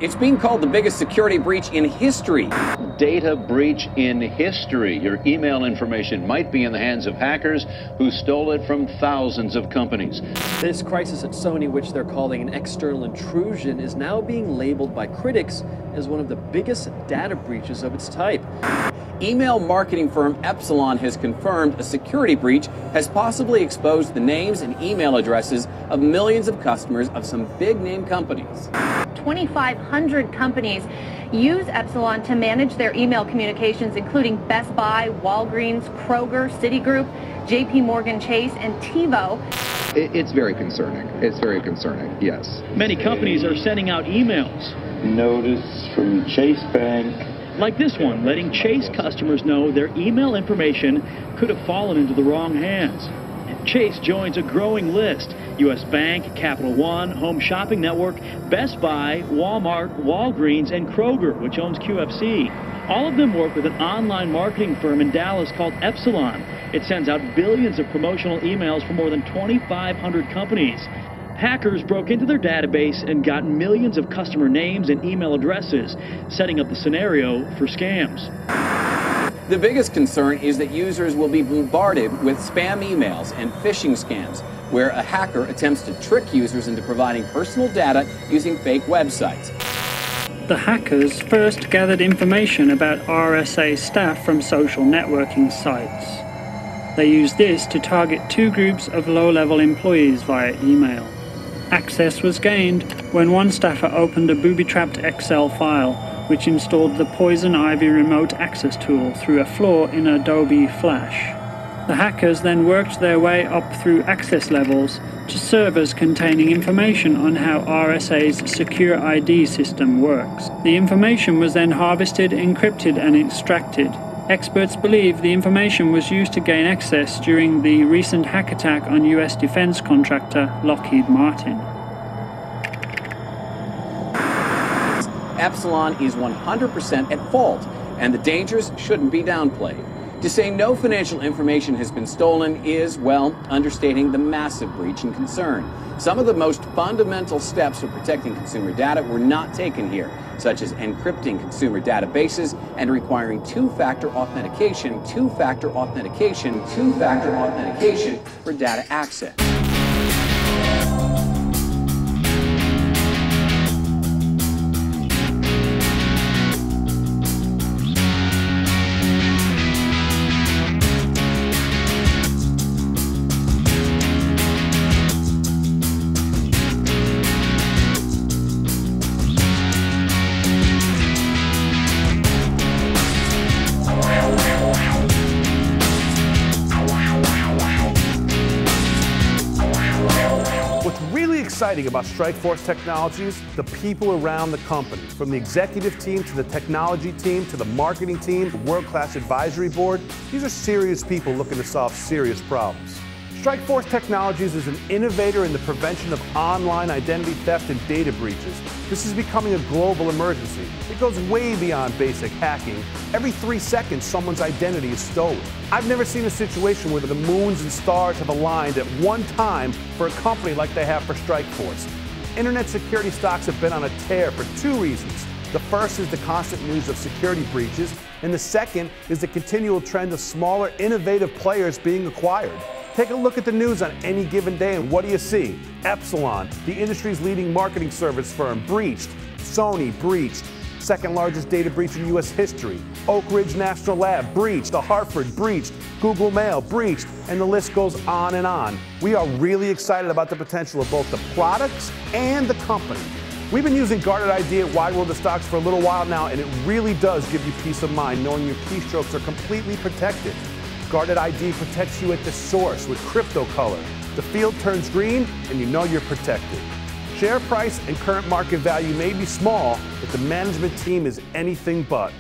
It's being called the biggest security breach in history. Data breach in history. Your email information might be in the hands of hackers who stole it from thousands of companies. This crisis at Sony, which they're calling an external intrusion, is now being labeled by critics as one of the biggest data breaches of its type. Email marketing firm Epsilon has confirmed a security breach has possibly exposed the names and email addresses of millions of customers of some big-name companies. 2,500 companies use Epsilon to manage their email communications, including Best Buy, Walgreens, Kroger, Citigroup, JP Morgan Chase, and TiVo. It's very concerning. It's very concerning, yes. Many companies are sending out emails. Notice from Chase Bank. Like this one, letting Chase customers know their email information could have fallen into the wrong hands. Chase joins a growing list. U.S. Bank, Capital One, Home Shopping Network, Best Buy, Walmart, Walgreens, and Kroger, which owns QFC. All of them work with an online marketing firm in Dallas called Epsilon. It sends out billions of promotional emails for more than 2,500 companies. Hackers broke into their database and got millions of customer names and email addresses, setting up the scenario for scams. The biggest concern is that users will be bombarded with spam emails and phishing scams, where a hacker attempts to trick users into providing personal data using fake websites. The hackers first gathered information about RSA staff from social networking sites. They used this to target two groups of low-level employees via email. Access was gained when one staffer opened a booby-trapped Excel file, which installed the Poison Ivy remote access tool through a flaw in Adobe Flash. The hackers then worked their way up through access levels to servers containing information on how RSA's secure ID system works. The information was then harvested, encrypted, and extracted. Experts believe the information was used to gain access during the recent hack attack on US defense contractor Lockheed Martin. Epsilon is 100% at fault, and the dangers shouldn't be downplayed. To say no financial information has been stolen is, well, understating the massive breach and concern. Some of the most fundamental steps of protecting consumer data were not taken here, such as encrypting consumer databases and requiring two-factor authentication for data access. Exciting about StrikeForce Technologies, the people around the company, from the executive team to the technology team to the marketing team, the world-class advisory board. These are serious people looking to solve serious problems. StrikeForce Technologies is an innovator in the prevention of online identity theft and data breaches. This is becoming a global emergency. It goes way beyond basic hacking. Every 3 seconds, someone's identity is stolen. I've never seen a situation where the moons and stars have aligned at one time for a company like they have for StrikeForce. Internet security stocks have been on a tear for two reasons. The first is the constant news of security breaches, and the second is the continual trend of smaller, innovative players being acquired. Take a look at the news on any given day, and what do you see? Epsilon, the industry's leading marketing service firm, breached. Sony, breached. Second largest data breach in U.S. history. Oak Ridge National Lab, breached. The Hartford, breached. Google Mail, breached. And the list goes on and on. We are really excited about the potential of both the products and the company. We've been using Guarded ID at Wide World of Stocks for a little while now, and it really does give you peace of mind knowing your keystrokes are completely protected. Guarded ID protects you at the source with crypto color. The field turns green and you know you're protected. Share price and current market value may be small, but the management team is anything but.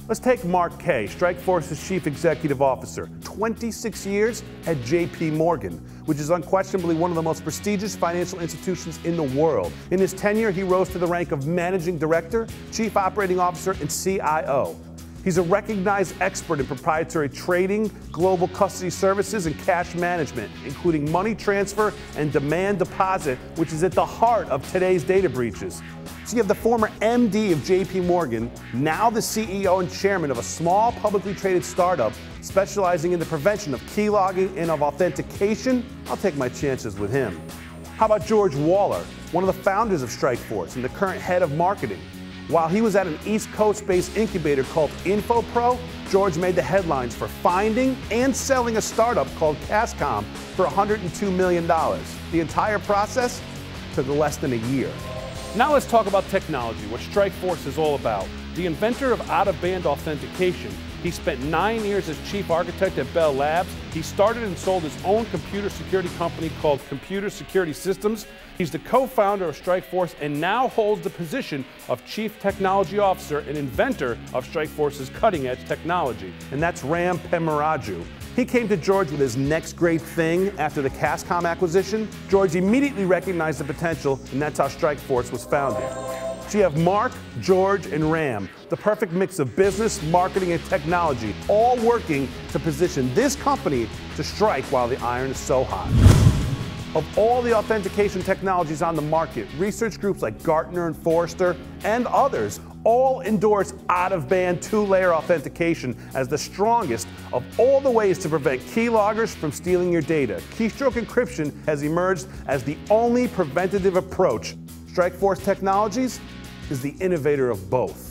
Let's take Mark Kay, StrikeForce's Chief Executive Officer. 26 years at JP Morgan, which is unquestionably one of the most prestigious financial institutions in the world. In his tenure, he rose to the rank of Managing Director, Chief Operating Officer, and CIO. He's a recognized expert in proprietary trading, global custody services, and cash management, including money transfer and demand deposit, which is at the heart of today's data breaches. So you have the former MD of JP Morgan, now the CEO and chairman of a small publicly traded startup specializing in the prevention of key logging and of authentication. I'll take my chances with him. How about George Waller, one of the founders of StrikeForce and the current head of marketing? While he was at an East Coast-based incubator called InfoPro, George made the headlines for finding and selling a startup called Cascom for $102 million. The entire process took less than a year. Now let's talk about technology, what StrikeForce is all about. The inventor of out-of-band authentication, he spent 9 years as chief architect at Bell Labs. He started and sold his own computer security company called Computer Security Systems. He's the co-founder of StrikeForce and now holds the position of Chief Technology Officer and inventor of StrikeForce's cutting-edge technology, and that's Ram Pemaraju. He came to George with his next great thing after the Cascom acquisition. George immediately recognized the potential, and that's how StrikeForce was founded. So you have Mark, George, and Ram, the perfect mix of business, marketing, and technology, all working to position this company to strike while the iron is so hot. Of all the authentication technologies on the market, research groups like Gartner and Forrester and others all endorse out-of-band two-layer authentication as the strongest of all the ways to prevent keyloggers from stealing your data. Keystroke encryption has emerged as the only preventative approach. StrikeForce Technologies is the innovator of both.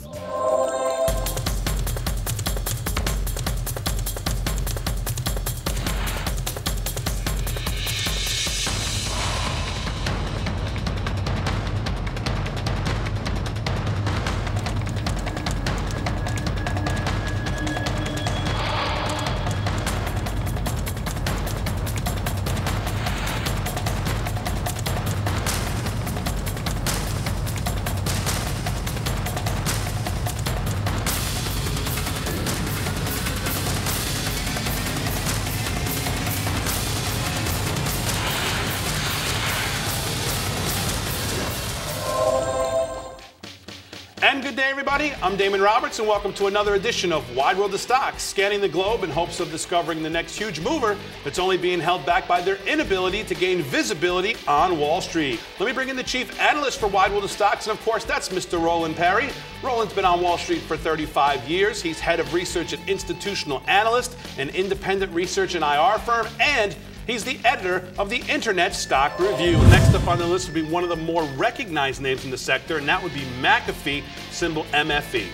And good day, everybody. I'm Damon Roberts, and welcome to another edition of Wide World of Stocks, scanning the globe in hopes of discovering the next huge mover that's only being held back by their inability to gain visibility on Wall Street. Let me bring in the chief analyst for Wide World of Stocks, and of course, that's Mr. Roland Perry. Roland's been on Wall Street for 35 years. He's head of research and institutional analyst, an independent research and IR firm, and he's the editor of the Internet Stock Review. Next up on the list would be one of the more recognized names in the sector, and that would be McAfee, symbol MFE.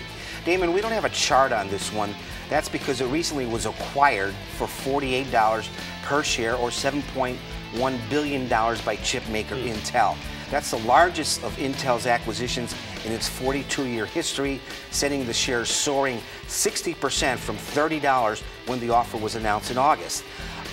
Damon, we don't have a chart on this one. That's because it recently was acquired for $48 per share, or $7.1 billion by chipmaker Intel. That's the largest of Intel's acquisitions in its 42-year history, sending the shares soaring 60% from $30 when the offer was announced in August.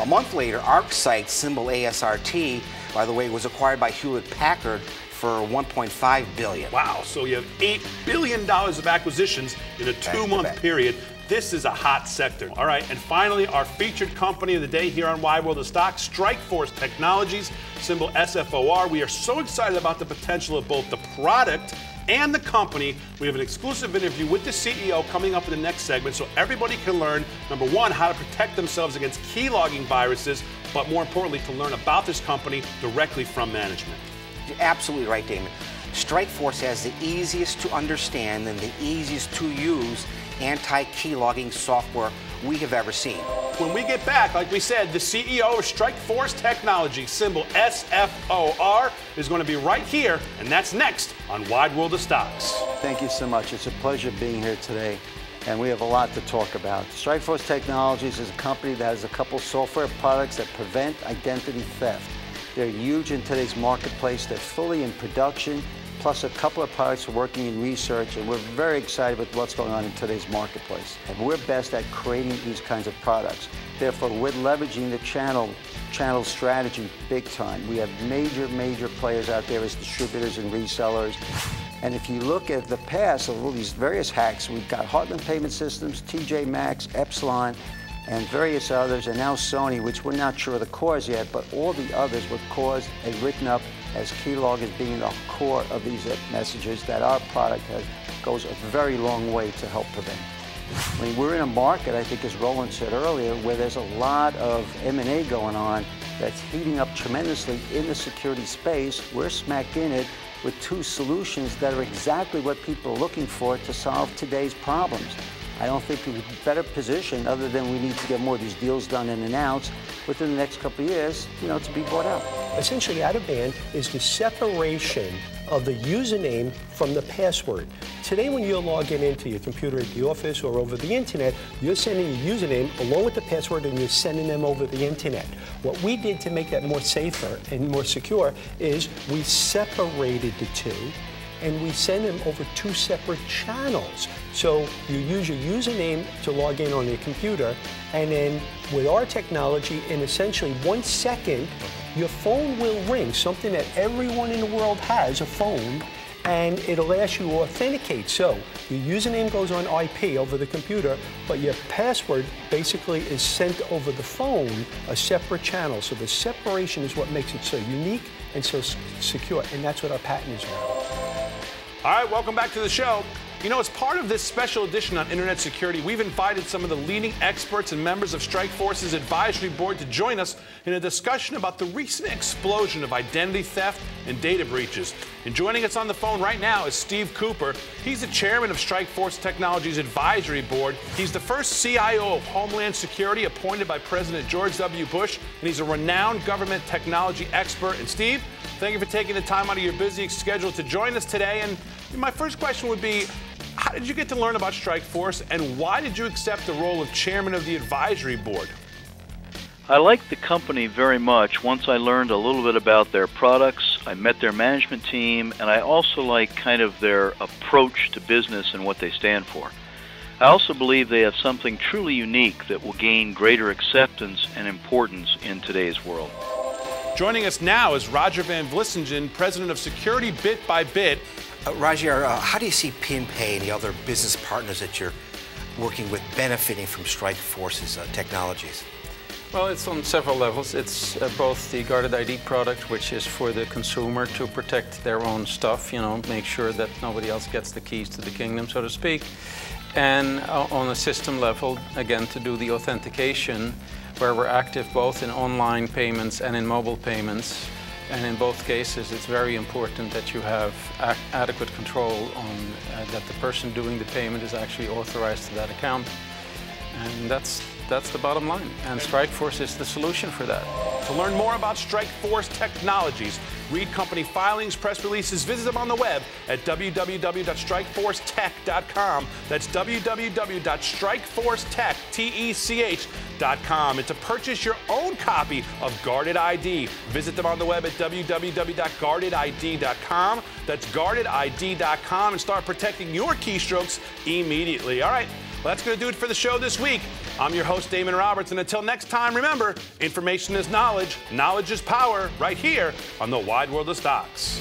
A month later, ArcSight, symbol ASRT, by the way, was acquired by Hewlett-Packard for $1.5 billion. Wow, so you have $8 billion of acquisitions in a two-month period. This is a hot sector. All right, and finally, our featured company of the day here on Wide World of Stocks, StrikeForce Technologies, symbol SFOR. We are so excited about the potential of both the product and the company. We have an exclusive interview with the CEO coming up in the next segment, so everybody can learn, number one, how to protect themselves against keylogging viruses, but more importantly, to learn about this company directly from management. You're absolutely right, Damon. StrikeForce has the easiest to understand and the easiest to use anti-keylogging software we have ever seen. When we get back, like we said, the CEO of StrikeForce Technologies, symbol SFOR, is going to be right here, and that's next on Wide World of Stocks. Thank you so much. It's a pleasure being here today, and we have a lot to talk about. StrikeForce Technologies is a company that has a couple software products that prevent identity theft. They're huge in today's marketplace. They're fully in production, plus a couple of products are working in research, and we're very excited with what's going on in today's marketplace. And we're best at creating these kinds of products. Therefore, we're leveraging the channel strategy big time. We have major players out there as distributors and resellers. And if you look at the past of all these various hacks, we've got Heartland Payment Systems, TJ Maxx, Epsilon, and various others, and now Sony, which we're not sure of the cause yet, but all the others were caused and written up as keyloggers being the core of these messages that our product goes a very long way to help prevent. I mean, we're in a market, I think as Roland said earlier, where there's a lot of M&A going on that's heating up tremendously in the security space. We're smack in it, with two solutions that are exactly what people are looking for to solve today's problems. I don't think we're better positioned, other than we need to get more of these deals done and announced within the next couple of years, to be bought out. Essentially, out-of-band is the separation of the username from the password. Today, when you're logging into your computer at the office or over the internet, you're sending your username along with the password, and you're sending them over the internet. What we did to make that more safer and more secure is we separated the two, and we send them over two separate channels. So you use your username to log in on your computer, and then with our technology, in essentially 1 second, your phone will ring, something that everyone in the world has, a phone, and it'll ask you to authenticate. So your username goes on IP over the computer, but your password basically is sent over the phone, a separate channel. So the separation is what makes it so unique and so secure, and that's what our patent is about. All right, welcome back to the show. As part of this special edition on Internet security, we've invited some of the leading experts and members of StrikeForce's advisory board to join us in a discussion about the recent explosion of identity theft and data breaches. And joining us on the phone right now is Steve Cooper. He's the chairman of StrikeForce Technologies advisory board. He's the first CIO of Homeland Security appointed by President George W. Bush, and he's a renowned government technology expert. And Steve, thank you for taking the time out of your busy schedule to join us today. And my first question would be, how did you get to learn about StrikeForce, and why did you accept the role of chairman of the advisory board? I liked the company very much. Once I learned a little bit about their products, I met their management team, and I also like kind of their approach to business and what they stand for. I also believe they have something truly unique that will gain greater acceptance and importance in today's world. Joining us now is Roger Van Vlissingen, president of Security Bit by Bit. Roger, how do you see PinPay and the other business partners that you're working with benefiting from StrikeForce's technologies? Well, it's on several levels. It's both the Guarded ID product, which is for the consumer to protect their own stuff, make sure that nobody else gets the keys to the kingdom, so to speak. And on a system level, again, to do the authentication, where we're active both in online payments and in mobile payments. And in both cases, it's very important that you have adequate control on that the person doing the payment is actually authorized to that account. And that's the bottom line. And StrikeForce is the solution for that. To learn more about StrikeForce Technologies, read company filings, press releases, visit them on the web at www.strikeforcetech.com. That's www.strikeforcetech.com. And to purchase your own copy of Guarded ID, visit them on the web at www.guardedid.com. That's guardedid.com, and start protecting your keystrokes immediately. All right. Well, that's going to do it for the show this week. I'm your host, Damon Roberts, and until next time, remember, information is knowledge, knowledge is power, right here on the Wide World of Stocks.